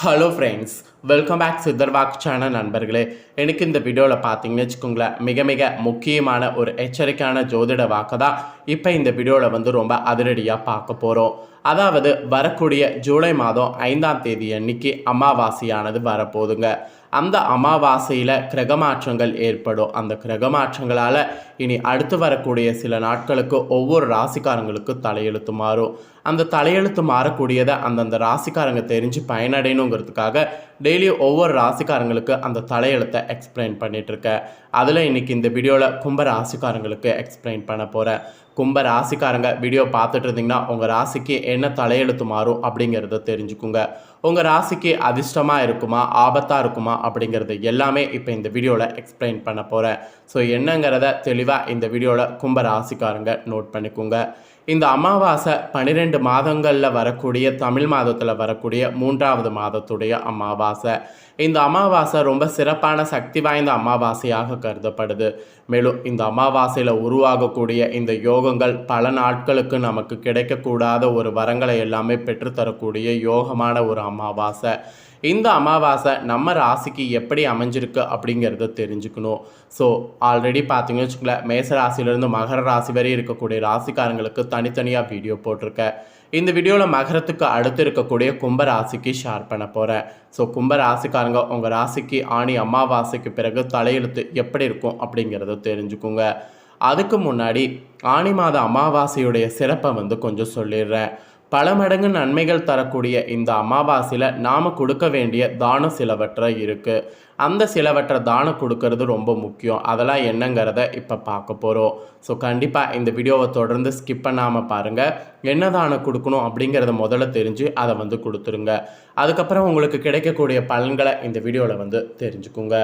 Hello friends, welcome back சித்தர்வாக் channel நண்பர்களே. எனக்கு இந்த வீடியோவில் பார்த்தீங்கன்னு வச்சுக்கோங்களேன், மிக மிக முக்கியமான ஒரு எச்சரிக்கையான ஜோதிட வாக்கு தான் இப்போ இந்த வீடியோவில் ரொம்ப அதிரடியாக பார்க்க போகிறோம். அதாவது வரக்கூடிய ஜூலை மாதம் 5ஆம் தேதி அன்னைக்கு அமாவாசையானது வரப்போகுதுங்க. அந்த அமாவாசையில் கிரக மாற்றங்கள் ஏற்படும். அந்த கிரக மாற்றங்களால் இனி அடுத்து வரக்கூடிய சில நாட்களுக்கு ஒவ்வொரு ராசிக்காரங்களுக்கு தலையெழுத்து மாறும். அந்த தலையெழுத்து மாறக்கூடியதை அந்தந்த ராசிக்காரங்க தெரிஞ்சு பயனடையணுங்கிறதுக்காக டெய்லி ஒவ்வொரு ராசிக்காரங்களுக்கு அந்த தலையெழுத்தை எக்ஸ்பிளைன் பண்ணிகிட்ருக்கேன். அதில் இன்றைக்கி இந்த வீடியோவில் கும்ப ராசிக்காரங்களுக்கு எக்ஸ்பிளைன் பண்ண போகிறேன். கும்ப ராசிக்காரங்க வீடியோ பார்த்துட்டு இருந்தீங்கன்னா உங்கள் ராசிக்கு என்ன தலையெழுத்து மாறும் அப்படிங்கிறத தெரிஞ்சுக்குங்க. உங்கள் ராசிக்கு அதிர்ஷ்டமாக இருக்குமா, ஆபத்தாக இருக்குமா அப்படிங்கிறது எல்லாமே இப்போ இந்த வீடியோவில் எக்ஸ்பிளைன் பண்ண போகிறேன். ஸோ என்னங்கிறத தெளிவாக இந்த வீடியோவில் கும்ப ராசிக்காரங்க நோட் பண்ணிக்கோங்க. இந்த அமாவாசை 12 மாதங்களில் வரக்கூடிய தமிழ் மாதத்தில் வரக்கூடிய 3வது மாதத்துடைய அமாவாசை. இந்த அமாவாசை ரொம்ப சிறப்பான சக்தி வாய்ந்த அமாவாசையாக கருதப்படுது. மேலும் இந்த அமாவாசையில் உருவாகக்கூடிய இந்த யோகங்கள் பல நாட்களுக்கு நமக்கு கிடைக்கக்கூடாத ஒரு வரங்களை எல்லாமே பெற்றுத்தரக்கூடிய யோகமான ஒரு அமாவாசை. இந்த அமாவாசை நம்ம ராசிக்கு எப்படி அமைஞ்சிருக்கு அப்படிங்கிறத தெரிஞ்சுக்கணும். ஸோ ஆல்ரெடி பார்த்தீங்கன்னு வச்சுக்கோங்களேன், மேச ராசியிலேருந்து மகர ராசி வரை இருக்கக்கூடிய ராசிக்காரங்களுக்கு தனித்தனியாக வீடியோ போட்டிருக்கேன். இந்த வீடியோவில் மகரத்துக்கு அடுத்து இருக்கக்கூடிய கும்ப ராசிக்கு ஷேர் பண்ண போகிறேன். ஸோ கும்ப ராசிக்காரங்க உங்கள் ராசிக்கு ஆணி அமாவாசைக்கு பிறகு தலையெழுத்து எப்படி இருக்கும் அப்படிங்கிறத தெரிஞ்சுக்குங்க. அதுக்கு முன்னாடி ஆணி மாத அமாவாசையுடைய சிறப்பை கொஞ்சம் சொல்லிடுறேன். பல மடங்கு நன்மைகள் தரக்கூடிய இந்த அமாவாசையில் நாம் கொடுக்க வேண்டிய தானம் சிலவற்றை இருக்குது. அந்த சிலவற்றை தானம் கொடுக்கறது ரொம்ப முக்கியம். அதெல்லாம் என்னங்கிறத இப்போ பார்க்க போகிறோம். ஸோ கண்டிப்பாக இந்த வீடியோவை தொடர்ந்து ஸ்கிப் பண்ணாமல் பாருங்கள். என்ன தானம் கொடுக்கணும் அப்படிங்கிறத முதல்ல தெரிஞ்சு அதை கொடுத்துருங்க. அதுக்கப்புறம் உங்களுக்கு கிடைக்கக்கூடிய பலன்களை இந்த வீடியோவில் தெரிஞ்சுக்குங்க.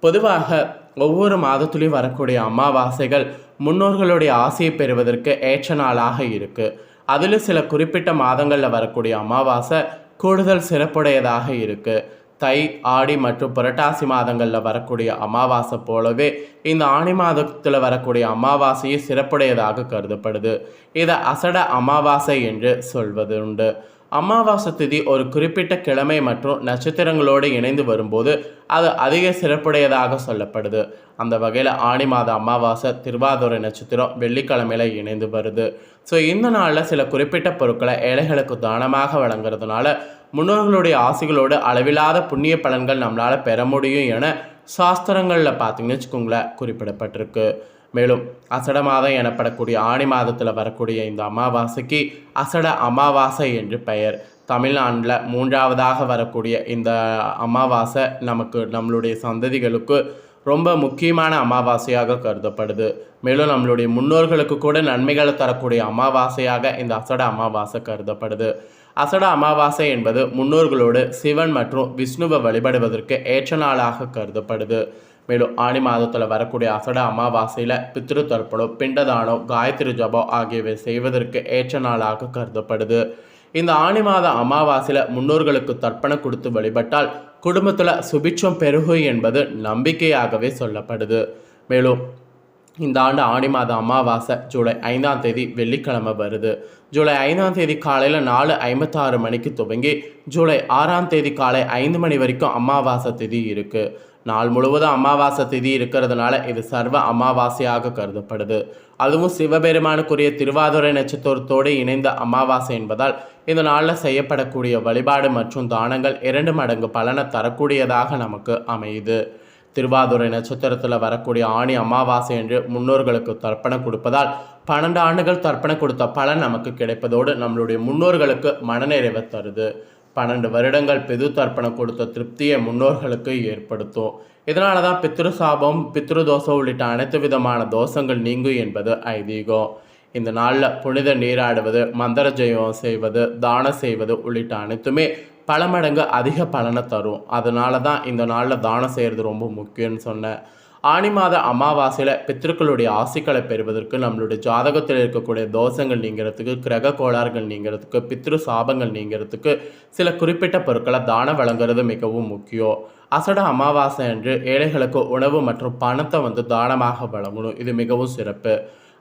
பொதுவாக ஒவ்வொரு மாதத்துலேயும் வரக்கூடிய அமாவாசைகள் முன்னோர்களுடைய ஆசையை பெறுவதற்கு ஏற்ற நாளாக இருக்குது. அதில் சில குறிப்பிட்ட மாதங்களில் வரக்கூடிய அமாவாசை கூடுதல் சிறப்புடையதாக இருக்குது. தை, ஆடி மற்றும் புரட்டாசி மாதங்களில் வரக்கூடிய அமாவாசை போலவே இந்த ஆணி மாதத்தில் வரக்கூடிய அமாவாசையும் சிறப்புடையதாக கருதப்படுது. இதை அசட அமாவாசை என்று சொல்வது உண்டு. அமாவாசை திதி ஒரு குறிப்பிட்ட கிழமை மற்றும் நட்சத்திரங்களோடு இணைந்து வரும்போது அது அதிக சிறப்புடையதாக சொல்லப்படுது. அந்த வகையில் ஆணி மாத அமாவாசை திருவாதிரை நட்சத்திரம் வெள்ளிக்கிழமையில் இணைந்து வருது. ஸோ இந்த நாளில் சில குறிப்பிட்ட பொருட்களை ஏழைகளுக்கு தானமாக வழங்குறதுனால முன்னோர்களுடைய ஆசைகளோடு அளவில்லாத புண்ணிய பலன்கள் நம்மளால் பெற முடியும் என சாஸ்திரங்களில் பார்த்தீங்கன்னு வச்சுக்கோங்களேன் குறிப்பிடப்பட்டிருக்கு. மேலும் அசட மாதம் எனப்படக்கூடிய ஆணி மாதத்தில் வரக்கூடிய இந்த அமாவாசைக்கு அசட அமாவாசை என்று பெயர். தமிழ்நாட்டில் 3வதாக வரக்கூடிய இந்த அமாவாசை நம்மளுடைய சந்ததிகளுக்கு ரொம்ப முக்கியமான அமாவாசையாக கருதப்படுது. மேலும் நம்மளுடைய முன்னோர்களுக்கு கூட நன்மைகளை தரக்கூடிய அமாவாசையாக இந்த அசட அமாவாசை கருதப்படுது. அசட அமாவாசை என்பது முன்னோர்களோடு சிவன் மற்றும் விஷ்ணுவை வழிபடுவதற்கு ஏற்ற நாளாக கருதப்படுது. மேலும் ஆணி மாதத்தில் வரக்கூடிய அசட அமாவாசையில் பித்ரு தர்ப்பணம், பிண்டதானம், காயத்ரி ஜபம் ஆகியவை செய்வதற்கு ஏற்ற நாளாக கருதப்படுது. இந்த ஆணி மாத அமாவாசையில் முன்னோர்களுக்கு தர்ப்பணம் கொடுத்து வழிபட்டால் குடும்பத்தில் சுபிட்சம் பெருகும் என்பது நம்பிக்கையாகவே சொல்லப்படுது. மேலும் இந்த ஆண்டு ஆணி மாத அமாவாசை ஜூலை 5ஆம் தேதி வெள்ளிக்கிழமை வருது. ஜூலை 5ஆம் தேதி காலையில் 4:56 மணிக்கு துவங்கி ஜூலை 6ஆம் தேதி காலை 5 மணி வரைக்கும் அமாவாசை திதி இருக்குது. நாள் முழுவதும் அமாவாசை திதி இருக்கிறதுனால இது சர்வ அமாவாசையாக கருதப்படுது. அதுவும் சிவபெருமானுக்குரிய திருவாதிரை நட்சத்திரத்தோடு இணைந்த அமாவாசை என்பதால் இந்த நாளில் செய்யப்படக்கூடிய வழிபாடு மற்றும் தானங்கள் 2 மடங்கு பலனை தரக்கூடியதாக நமக்கு அமையுது. திருவாதிரை நட்சத்திரத்தில் வரக்கூடிய ஆணி அமாவாசை என்று முன்னோர்களுக்கு தர்ப்பணம் கொடுப்பதால் 12 ஆண்டுகள் தர்ப்பணம் கொடுத்த பலன் நமக்கு கிடைப்பதோடு நம்மளுடைய முன்னோர்களுக்கு மனநிறைவை தருது. 12 வருடங்கள் பிது தர்ப்பணம் கொடுத்த திருப்தியை முன்னோர்களுக்கு ஏற்படுத்தும். இதனால தான் பித்ரு சாபம், பித்ரு தோஷம் உள்ளிட்ட அனைத்து விதமான தோஷங்கள் நீங்கும் என்பது ஐதீகம். இந்த நாளில் புனித நீராடுவது, மந்திர ஜெயம் செய்வது, தானம் செய்வது உள்ளிட்ட அனைத்துமே பல மடங்கு அதிக பலனை தரும். அதனால தான் இந்த நாளில் தானம் செய்கிறது ரொம்ப முக்கியம்னு சொன்னேன். ஆணி மாத அமாவாசையில் பித்ருக்களுடைய ஆசைகளை பெறுவதற்கு, நம்மளுடைய ஜாதகத்தில் இருக்கக்கூடிய தோஷங்கள் நீங்கிறதுக்கு, கிரக கோளாறுகள் நீங்கிறதுக்கு, பித்ரு சாபங்கள் நீங்கிறதுக்கு சில குறிப்பிட்ட பொருட்களை தானம் வழங்குறது மிகவும் முக்கியம். அசட அமாவாசை அன்று ஏழைகளுக்கு உணவு மற்றும் பணத்தை தானமாக வழங்கணும். இது மிகவும் சிறப்பு.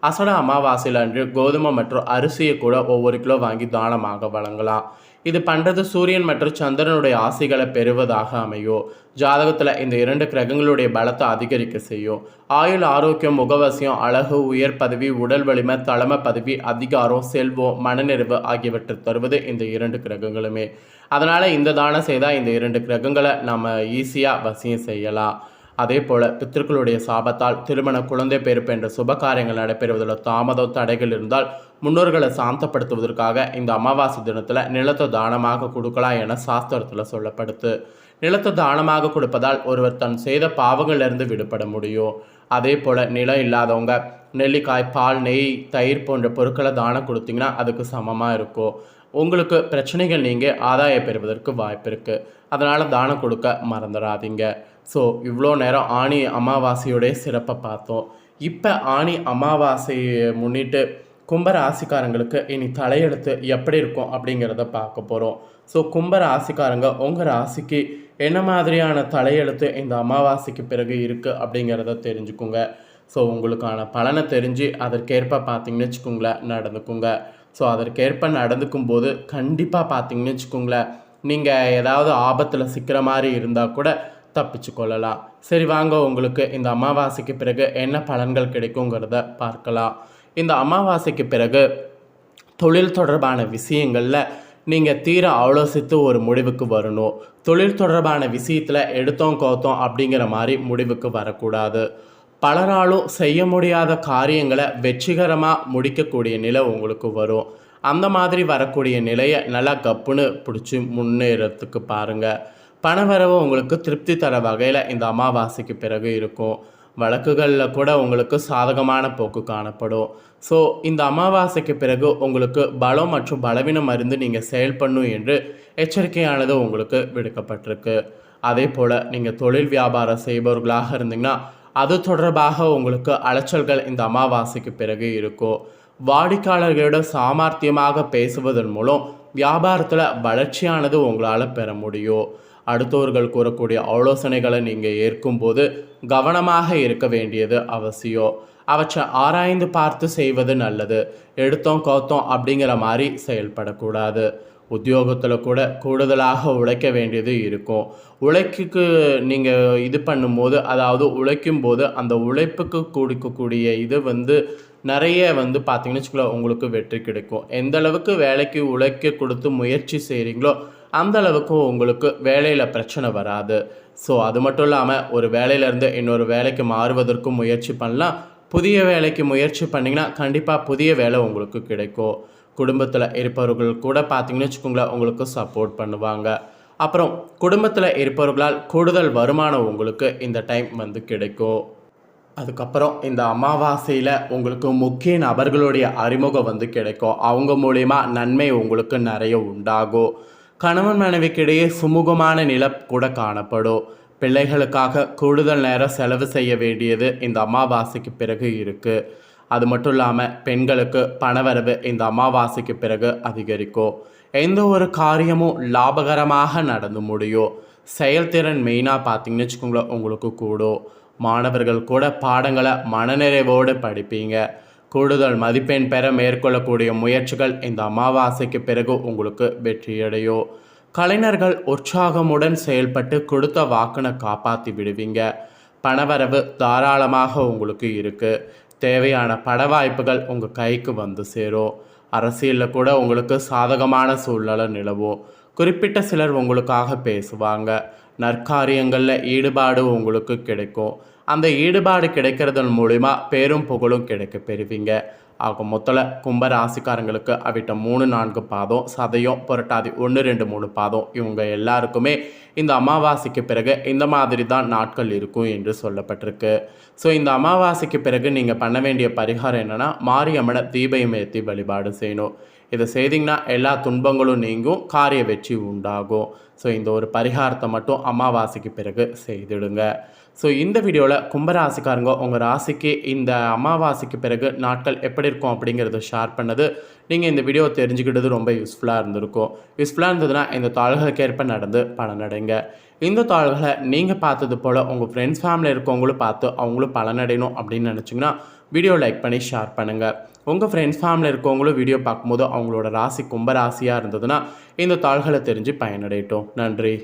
அசட அமாவாசையில் அன்று கோதுமை மற்றும் அரிசியை கூட ஒவ்வொரு கிலோ வாங்கி தானமாக வழங்கலாம். இது பண்ணுறது சூரியன் மற்றும் சந்திரனுடைய ஆசைகளை பெறுவதாக அமையும். ஜாதகத்தில் இந்த 2 கிரகங்களுடைய பலத்தை அதிகரிக்க செய்யும். ஆயுள், ஆரோக்கியம், முகவசியம், அழகு, உயர் பதவி, உடல் வலிமை, தலைமை பதவி, அதிகாரம், செல்வம், மனநிறைவு ஆகியவற்றை தருவது இந்த 2 கிரகங்களுமே. அதனால் இந்த தானம் செய்தால் இந்த 2 கிரகங்களை நம்ம ஈஸியாக வசியம் செய்யலாம். அதே போல் பித்திருக்களுடைய சாபத்தால் திருமண, குழந்தை பேறு என்ற சுப காரியங்கள் நடைபெறுவதில் தாமதம், தடைகள் இருந்தால் முன்னோர்களை சாந்தப்படுத்துவதற்காக இந்த அமாவாசை தினத்தில் நிலத்தை தானமாக கொடுக்கலாம் என சாஸ்திரத்தில் சொல்லப்படுது. நிலத்தை தானமாக கொடுப்பதால் ஒருவர் தன் செய்த பாவங்களிலிருந்து விடுபட முடியும். அதே போல் நிலம் இல்லாதவங்க நெல்லிக்காய், பால், நெய், தயிர் போன்ற பொருட்களை தானம் கொடுத்தீங்கன்னா அதுக்கு சமமாக இருக்கும். உங்களுக்கு பிரச்சனைகள் நீங்கள் ஆதாயம் பெறுவதற்கு வாய்ப்பு இருக்குது. அதனால் தானம் கொடுக்க மறந்துடாதீங்க. ஸோ இவ்வளோ நேரம் ஆணி அமாவாசையோடைய சிறப்பை பார்த்தோம். இப்போ ஆணி அமாவாசையை முன்னிட்டு கும்ப ராசிக்காரங்களுக்கு இனி தலையெழுத்து எப்படி இருக்கும் அப்படிங்கிறத பார்க்க போகிறோம். ஸோ கும்ப ராசிக்காரங்க உங்கள் ராசிக்கு என்ன மாதிரியான தலையெழுத்து இந்த அமாவாசைக்கு பிறகு இருக்குது அப்படிங்கிறத தெரிஞ்சுக்குங்க. ஸோ உங்களுக்கான பலனை தெரிஞ்சு அதற்கேற்ப பார்த்தீங்கன்னு வச்சுக்கோங்களேன் நடந்துக்குங்க. ஸோ அதற்கேற்ப நடந்துக்கும் போது கண்டிப்பாக பார்த்தீங்கன்னு வச்சுக்கோங்களேன் நீங்கள் ஏதாவது ஆபத்தில் சிக்கிற மாதிரி இருந்தால் கூட தப்பிச்சு கொள்ளலாம். சரி வாங்க, உங்களுக்கு இந்த அமாவாசைக்கு பிறகு என்ன பலன்கள் கிடைக்குங்கிறத பார்க்கலாம். இந்த அமாவாசைக்கு பிறகு தொழில் தொடர்பான விஷயங்களில் நீங்கள் தீர ஆலோசித்து ஒரு முடிவுக்கு வரணும். தொழில் தொடர்பான விஷயத்தில் எடுத்தோம் கவுத்தோம் அப்படிங்கிற மாதிரி முடிவுக்கு வரக்கூடாது. பலராலும் செய்ய முடியாத காரியங்களை வெற்றிகரமாக முடிக்கக்கூடிய நிலை உங்களுக்கு வரும். அந்த மாதிரி வரக்கூடிய நிலையை நல்லா கப்புன்னு பிடிச்சி முன்னேறத்துக்கு பாருங்கள். பணவரவு உங்களுக்கு திருப்தி தர வகையில் இந்த அமாவாசைக்கு பிறகு இருக்கும். வழக்குகளில் கூட உங்களுக்கு சாதகமான போக்கு காணப்படும். ஸோ இந்த அமாவாசைக்கு பிறகு உங்களுக்கு பலம் மற்றும் பலவீனம் அறிந்து நீங்கள் செயல்படணும் என்று எச்சரிக்கையானது உங்களுக்கு விடுக்கப்பட்டிருக்கு. அதே போல் நீங்கள் தொழில் வியாபாரம் செய்பவர்களாக இருந்தீங்கன்னா அது தொடர்பாக உங்களுக்கு அலைச்சல்கள் இந்த அமாவாசைக்கு பிறகு இருக்கும். வாடிக்கையாளர்களோட சாமர்த்தியமாக பேசுவதன் மூலம் வியாபாரத்தில் வளர்ச்சியானது உங்களால் பெற முடியும். அடுத்தவர்கள் கூறக்கூடிய ஆலோசனைகளை நீங்கள் ஏற்கும்போது கவனமாக இருக்க வேண்டியது அவசியம். அவற்றை ஆராய்ந்து பார்த்து செய்வது நல்லது. எடுத்தோம் கவுத்தோம் அப்படிங்கிற மாதிரி செயல்படக்கூடாது. உத்தியோகத்தில் கூட கூடுதலாக உழைக்க வேண்டியது இருக்கும். உழைப்புக்கு நீங்கள் இது பண்ணும்போது, அதாவது உழைக்கும் போது அந்த உழைப்புக்கு கொடுக்கக்கூடிய இது நிறைய பார்த்தீங்கன்னு வச்சுக்கோங்களேன் உங்களுக்கு வெற்றி கிடைக்கும். எந்த அளவுக்கு வேலைக்கு உழைக்க கொடுத்து முயற்சி செய்கிறீங்களோ அந்த அளவுக்கு உங்களுக்கு வேலையில் பிரச்சனை வராது. ஸோ அது மட்டும் இல்லாமல் ஒரு வேலையிலேருந்து இன்னொரு வேலைக்கு மாறுவதற்கும் முயற்சி பண்ணலாம். புதிய வேலைக்கு முயற்சி பண்ணிங்கன்னா கண்டிப்பாக புதிய வேலை உங்களுக்கு கிடைக்கும். குடும்பத்தில் இருப்பவர்கள் கூட பார்த்தீங்கன்னு வச்சுக்கோங்களேன் உங்களுக்கு சப்போர்ட் பண்ணுவாங்க. அப்புறம் குடும்பத்தில் இருப்பவர்களால் கூடுதல் வருமானம் உங்களுக்கு இந்த டைம் கிடைக்கும். அதுக்கப்புறம் இந்த அமாவாசையில் உங்களுக்கு முக்கிய நபர்களுடைய அறிமுகம் கிடைக்கும். அவங்க மூலயமா நன்மை உங்களுக்கு நிறைய உண்டாகும். கணவன் மனைவிக்கிடையே சுமூகமான நிலை கூட காணப்படும். பிள்ளைகளுக்காக கூடுதல் நேரம் செலவு செய்ய வேண்டியது இந்த அமாவாசைக்கு பிறகு இருக்குது. அது மட்டும் இல்லாமல் பெண்களுக்கு பணவரவு இந்த அமாவாசைக்கு பிறகு அதிகரிக்கும். எந்த ஒரு காரியமும் லாபகரமாக நடந்து முடியும். செயல்திறன் மெயினாக பார்த்தீங்கன்னு வச்சுக்கோங்களேன் உங்களுக்கு கூடும். மாணவர்கள் கூட பாடங்களை மனநிறைவோடு படிப்பீங்க. கூடுதல் மதிப்பெண் பெற மேற்கொள்ளக்கூடிய முயற்சிகள் இந்த அமாவாசைக்கு பிறகு உங்களுக்கு வெற்றியடையும். கலைஞர்கள் உற்சாகமுடன் செயல்பட்டு கொடுத்த வாக்கினை காப்பாற்றி விடுவீங்க. பணவரவு தாராளமாக உங்களுக்கு இருக்குது. தேவையான பட வாய்ப்புகள் உங்கள் கைக்கு சேரும். அரசியலில் கூட உங்களுக்கு சாதகமான சூழ்நிலை நிலவும். குறிப்பிட்ட சிலர் உங்களுக்காக பேசுவாங்க. நற்காரியங்களில் ஈடுபாடு உங்களுக்கு கிடைக்கும். அந்த ஈடுபாடு கிடைக்கிறதன் மூலிமா பேரும் புகழும் கிடைக்க பெறுவீங்க. ஆக மொத்தத்தில் கும்ப ராசிக்காரங்களுக்கு அவிட்டம் 3, 4 பாதம், சதயம், புரட்டாதி 1, 2, 3 பாதம் இவங்க எல்லாருக்குமே இந்த அமாவாசைக்கு பிறகு இந்த மாதிரி தான் நாட்கள் இருக்கும் என்று சொல்லப்பட்டிருக்கு. ஸோ இந்த அமாவாசைக்கு பிறகு நீங்கள் பண்ண வேண்டிய பரிகாரம் என்னென்னா மாரியம்மனை தீபம் ஏற்றி வழிபாடு செய்யணும். இதை செய்திங்கன்னா எல்லா துன்பங்களும் நீங்கும், காரிய வெற்றி உண்டாகும். ஸோ இந்த ஒரு பரிகாரத்தை மட்டும் அமாவாசைக்கு பிறகு செய்திடுங்க. ஸோ இந்த வீடியோவில் கும்பராசிக்காரங்க உங்கள் ராசிக்கு இந்த அமாவாசைக்கு பிறகு நாட்கள் எப்படி இருக்கும் அப்படிங்கிறத ஷேர் பண்ணது நீங்கள் இந்த வீடியோ தெரிஞ்சுக்கிட்டது ரொம்ப யூஸ்ஃபுல்லாக இருந்திருக்கும். யூஸ்ஃபுல்லாக இருந்ததுன்னா இந்த தாள்களுக்கு ஏற்ப நடந்து பலனடைங்க. இந்த தாள்களை நீங்கள் பார்த்தது போல் உங்கள் ஃப்ரெண்ட்ஸ் ஃபேமிலி இருக்கவங்களும் பார்த்து அவங்களும் பலனடையணும் அப்படின்னு நினச்சிங்கன்னா வீடியோ லைக் பண்ணி ஷேர் பண்ணுங்கள். உங்கள் ஃப்ரெண்ட்ஸ் ஃபேமிலியில் இருக்கவங்களும் வீடியோ பார்க்கும்போது அவங்களோட ராசி கும்ப ராசியாக இருந்ததுன்னா இந்த தாள்களை தெரிஞ்சு பயனடையட்டும். நன்றி.